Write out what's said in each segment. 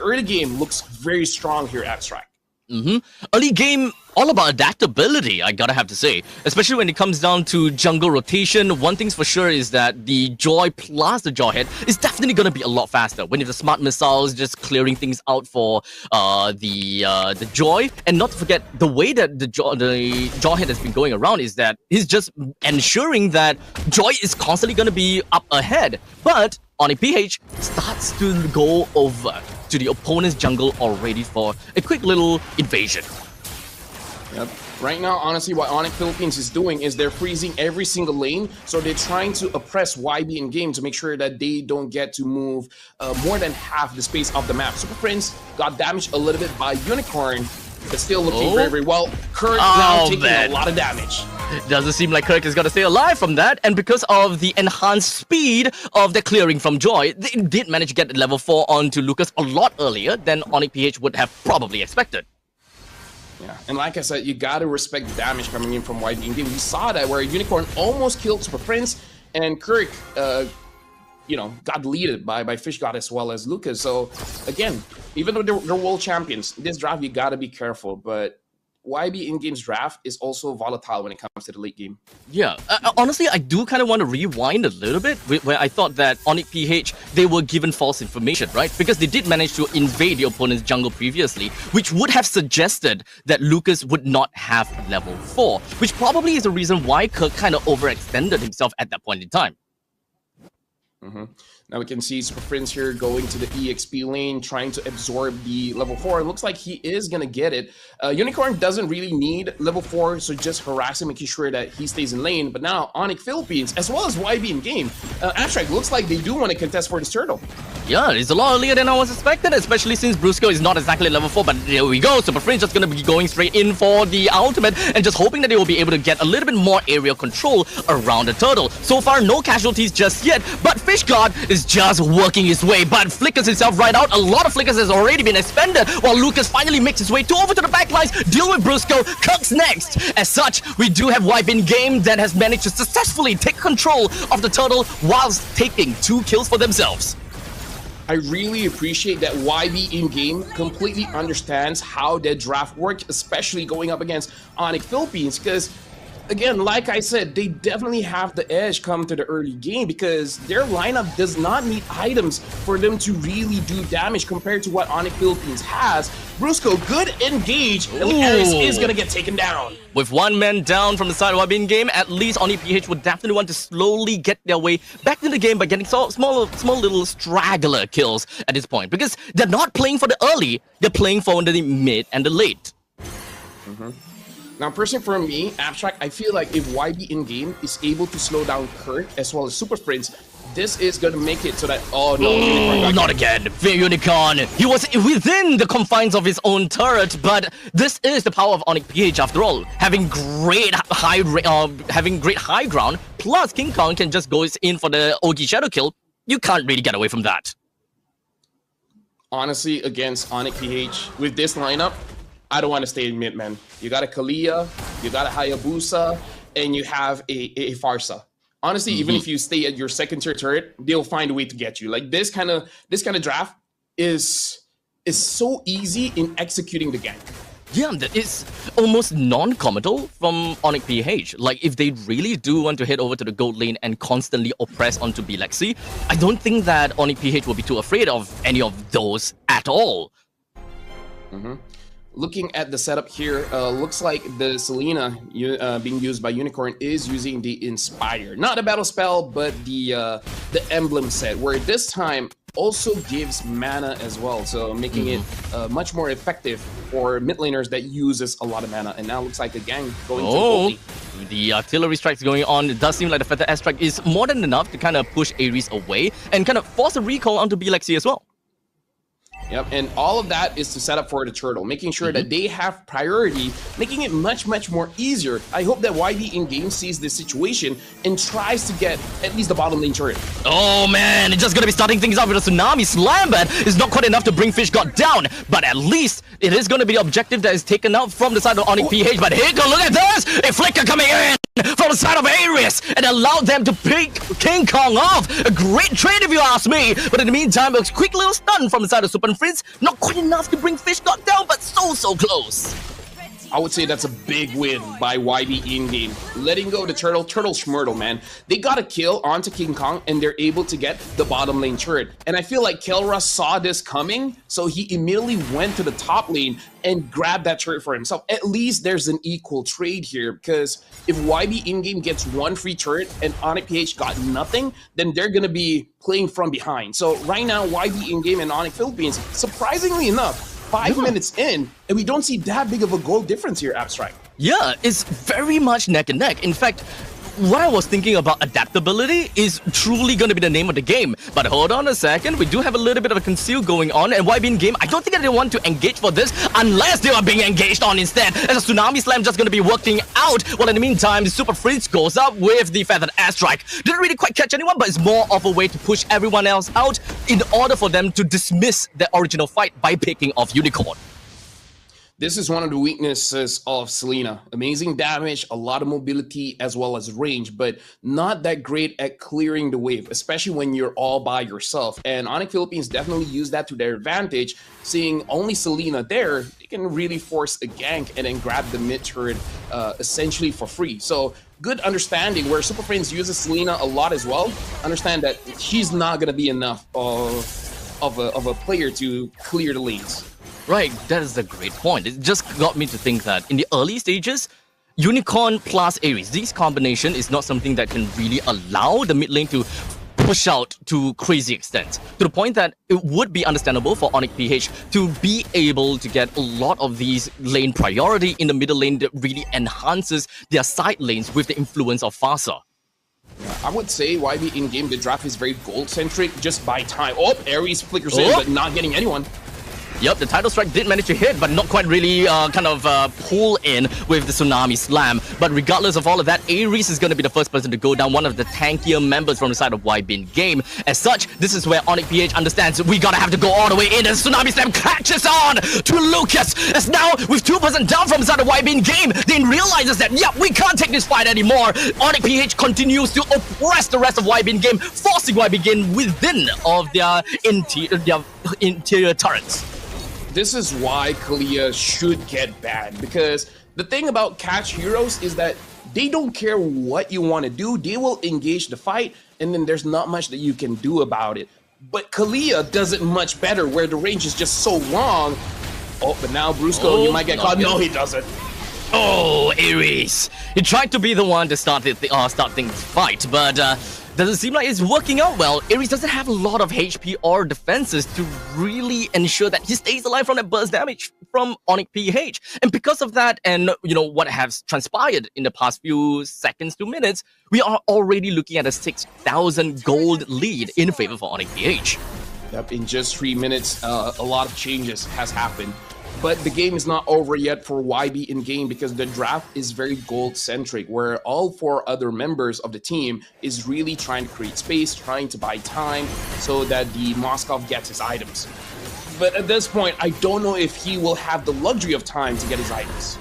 early game looks very strong here, Abstract. Early game, all about adaptability, I gotta have to say. Especially when it comes down to jungle rotation, one thing's for sure is that the Joy plus the Jawhead is definitely gonna be a lot faster. When you have the smart missiles just clearing things out for the Joy, and not to forget the way that the Jawhead has been going around is that he's just ensuring that Joy is constantly gonna be up ahead. But ONIC PH starts to go over to the opponent's jungle already for a quick little invasion. Yep. Right now, honestly, what ONIC Philippines is doing is they're freezing every single lane, so they're trying to oppress YBINGAME to make sure that they don't get to move more than half the space of the map. Super Prince got damaged a little bit by Unicorn, but still looking very, very well. Kirk now taking a lot of damage. Doesn't seem like Kirk is going to stay alive from that, and because of the enhanced speed of the clearing from Joy, they did manage to get level 4 onto Lucas a lot earlier than ONIC PH would have probably expected. Yeah, and like I said, you gotta respect the damage coming in from YBINGAME. We saw that where Unicorn almost killed Super Prince, and Kirk, you know, got deleted by Fish God as well as Lucas. So again, even though they're world champions, this draft you gotta be careful. But YBINGAME's draft is also volatile when it comes to the late game. Yeah, honestly, I do kind of want to rewind a little bit where I thought that ONIC PH, they were given false information, right? Because they did manage to invade the opponent's jungle previously, which would have suggested that Lucas would not have level 4, which probably is the reason why Kirk kind of overextended himself at that point in time. Now we can see Super Prince here going to the EXP lane, trying to absorb the level 4. It looks like he is going to get it. Unicorn doesn't really need level 4, so just harass him, making sure that he stays in lane. But now ONIC Philippines, as well as YBINGAME, Abstract, looks like they do want to contest for this turtle. Yeah, it's a lot earlier than I was expected, especially since Brusco is not exactly level 4, but there we go. Super Prince just going to be going straight in for the ultimate and just hoping that they will be able to get a little bit more aerial control around the turtle. So far, no casualties just yet, but Fish God is just working his way, but flickers himself right out. A lot of flickers has already been expended, while Lucas finally makes his way over to the backlines, deal with Brusco. Kirk's next. As such, we do have YBINGAME that has managed to successfully take control of the turtle whilst taking 2 kills for themselves. I really appreciate that YBINGAME completely understands how their draft works, especially going up against ONIC Philippines, because again, like I said, they definitely have the edge come to the early game because their lineup does not need items for them to really do damage compared to what ONIC Philippines has. Brusco, good engage, and Ares is going to get taken down. With 1 man down from the side of YBINGAME, at least ONIC PH would definitely want to slowly get their way back into the game by getting small little straggler kills at this point, because they're not playing for the early, they're playing for the mid and the late. Now, personally for me, Abstract, I feel like if YBINGAME is able to slow down Kirk as well as Super Prince, this is going to make it so that... Oh, no. Unicorn not again. Unicorn. He was within the confines of his own turret, but this is the power of ONIC PH after all. Having great high ground, plus King Kong can just go in for the Ogi Shadow kill. You can't really get away from that. Honestly, against ONIC PH, with this lineup, I don't want to stay in mid, man. You got a Kalia, you got a Hayabusa, and you have a Farsa. Honestly, even if you stay at your second tier turret, they'll find a way to get you. Like this kind of draft is so easy in executing the gank. Yeah, that is almost non-committal from ONIC PH. Like, if they really do want to head over to the gold lane and constantly oppress onto Bilexi, I don't think that ONIC PH will be too afraid of any of those at all. Looking at the setup here, looks like the Selena being used by Unicorn is using the Inspire. Not a battle spell, but the emblem set, where this time also gives mana as well, so making it much more effective for mid laners that uses a lot of mana. And now looks like a gang going to goldie. The artillery strikes going on. It does seem like the Feather Airstrike is more than enough to kind of push Ares away and kind of force a recall onto Bilexi as well. Yep, and all of that is to set up for the turtle, making sure that they have priority, making it much more easier. I hope that YBINGAME sees this situation and tries to get at least the bottom lane turret. Oh man, it's just gonna be starting things off with a tsunami slam, but it's not quite enough to bring Fish God down. But at least it is gonna be the objective that is taken out from the side of ONIC PH. But here, go look at this! A flicker coming in from the side of Ares and allowed them to pick King Kong off. A great trade if you ask me. But in the meantime, a quick little stun from the side of Super Friends, not quite enough to bring Fish God down, but so close. I would say that's a big win by YB in-game. Letting go of the Turtle Schmurtle, man. They got a kill onto King Kong, and they're able to get the bottom lane turret. And I feel like Kelra saw this coming, so he immediately went to the top lane and grabbed that turret for himself. At least there's an equal trade here, because if YB in-game gets one free turret and ONIC PH got nothing, then they're going to be playing from behind. So right now, YB in-game and ONIC Philippines, surprisingly enough, 5 minutes in, and we don't see that big of a goal difference here, Abstract. Yeah, it's very much neck and neck. In fact, what I was thinking about adaptability is truly going to be the name of the game. But hold on a second, we do have a little bit of a conceal going on, and YB in-game, I don't think they want to engage for this unless they are being engaged on instead. As a Tsunami Slam just going to be working out. Well, in the meantime, the Super Freeze goes up with the Feathered Airstrike. Didn't really quite catch anyone, but it's more of a way to push everyone else out in order for them to dismiss the original fight by picking off Unicorn. This is one of the weaknesses of Selena. Amazing damage, a lot of mobility, as well as range, but not that great at clearing the wave, especially when you're all by yourself. And ONIC Philippines definitely use that to their advantage. Seeing only Selena there, they can really force a gank and then grab the mid turret essentially for free. So good understanding where Super Friends uses Selena a lot as well. Understand that she's not going to be enough of a player to clear the lanes. Right, that is a great point. It just got me to think that in the early stages, Unicorn plus Ares, this combination is not something that can really allow the mid lane to push out to crazy extents. To the point that it would be understandable for ONIC PH to be able to get a lot of these lane priority in the middle lane that really enhances their side lanes with the influence of Fasa. I would say YB in-game, the draft is very gold-centric just by time. Oh, Ares flickers in, but not getting anyone. Yep, the Tidal Strike did manage to hit, but not quite really pull in with the Tsunami Slam. But regardless of all of that, Ares is going to be the first person to go down, one of the tankier members from the side of YBINGAME. As such, this is where ONIC PH understands we gotta have to go all the way in, and Tsunami Slam catches on to Lucas. As now, with 2% down from the side of YBINGAME, then realizes that, yeah, we can't take this fight anymore. ONIC PH continues to oppress the rest of YBINGAME, forcing YBINGAME within of their interior turrets. This is why Kalia should get banned, because the thing about catch heroes is that they don't care what you want to do. They will engage the fight, and then there's not much that you can do about it. But Kalia does it much better, where the range is just so long. Oh, but now Brusco, you might get caught. No, he doesn't. Oh, Ares! He tried to be the one to start things fight, but doesn't seem like it's working out well. Ares doesn't have a lot of HP or defenses to really ensure that he stays alive from that burst damage from ONIC PH. And because of that, and what has transpired in the past few seconds to minutes, we are already looking at a 6,000 gold lead in favor for ONIC PH. Yep, in just 3 minutes, a lot of changes has happened. But the game is not over yet for YB in-game, because the draft is very gold-centric, where all 4 other members of the team is really trying to create space, trying to buy time so that the Moskov gets his items. But at this point, I don't know if he will have the luxury of time to get his items.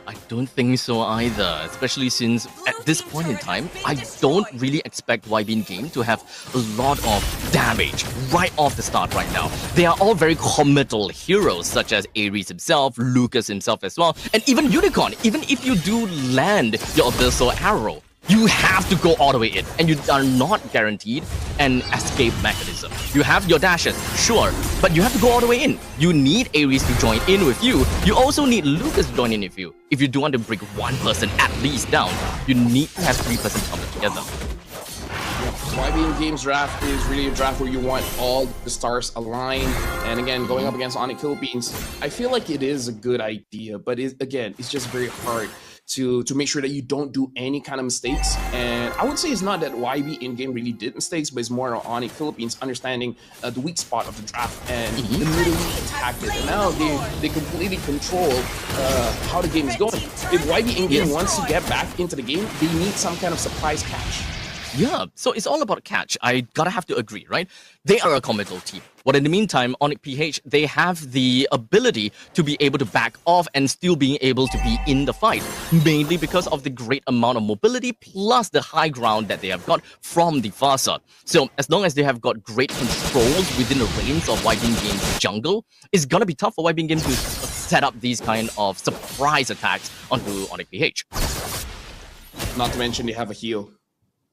I don't think so either, especially since at this point in time, I don't really expect YBINGAME to have a lot of damage right off the start right now. They are all very committal heroes, such as Ares himself, Lucas himself as well, and even Unicorn. Even if you do land your Abyssal Arrow, you have to go all the way in, and you are not guaranteed an escape mechanism. You have your dashes, sure, but you have to go all the way in. You need Ares to join in with you. You also need Lucas to join in with you. If you do want to bring one person at least down, you need to have 3 persons come together. YBINGAME's draft is really a draft where you want all the stars aligned. And again, going up against ONIC Philippines, I feel like it is a good idea, but it's just very hard to make sure that you don't do any kind of mistakes. And I would say it's not that YB in-game really did mistakes, but it's more on ONIC Philippines understanding the weak spot of the draft and immediately attacked it. And now they completely control how the game is going. If YB in-game wants to get back into the game, they need some kind of surprise catch. Yeah, so it's all about catch. I gotta have to agree, right? They are a committal team. But in the meantime, ONIC PH, they have the ability to be able to back off and still being able to be in the fight, mainly because of the great amount of mobility plus the high ground that they have got from the Fasa. So as long as they have got great controls within the range of YBINGAME's jungle, it's gonna be tough for YBINGAME to set up these kind of surprise attacks onto ONIC PH. Not to mention they have a heal.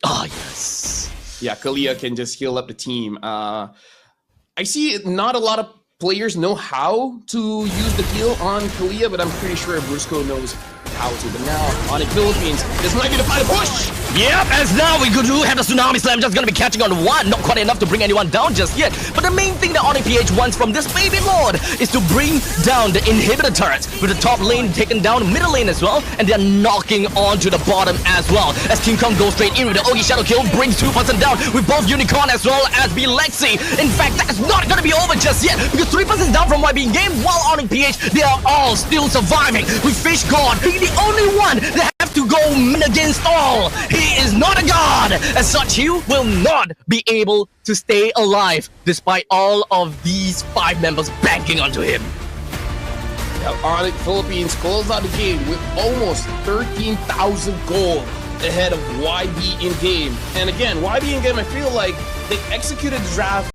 Ah, yes. Yeah, Kalia can just heal up the team. I see not a lot of players know how to use the heal on Kalia, but I'm pretty sure Brusco knows how to. But now, ONIC Philippines, this might be the final push! Yep, as now we do have the Tsunami Slam just gonna be catching on one. Not quite enough to bring anyone down just yet. But the main thing that ONIC PH wants from this baby lord is to bring down the inhibitor turrets. With the top lane taken down, middle lane as well, and they're knocking on to the bottom as well. As King Kong goes straight in with the Ogi Shadow Kill, brings 2 person down with both Unicorn as well as Lexi. In fact, that's not gonna be over just yet, because 3 persons down from YBINGAME, while ONIC PH, they are all still surviving, with Fish God being the only one that have to go against all. He is not a god. As such, he will not be able to stay alive despite all of these 5 members banking onto him. Yeah, ONIC Philippines closed out the game with almost 13,000 gold ahead of YBINGAME. And again, YBINGAME, I feel like they executed the draft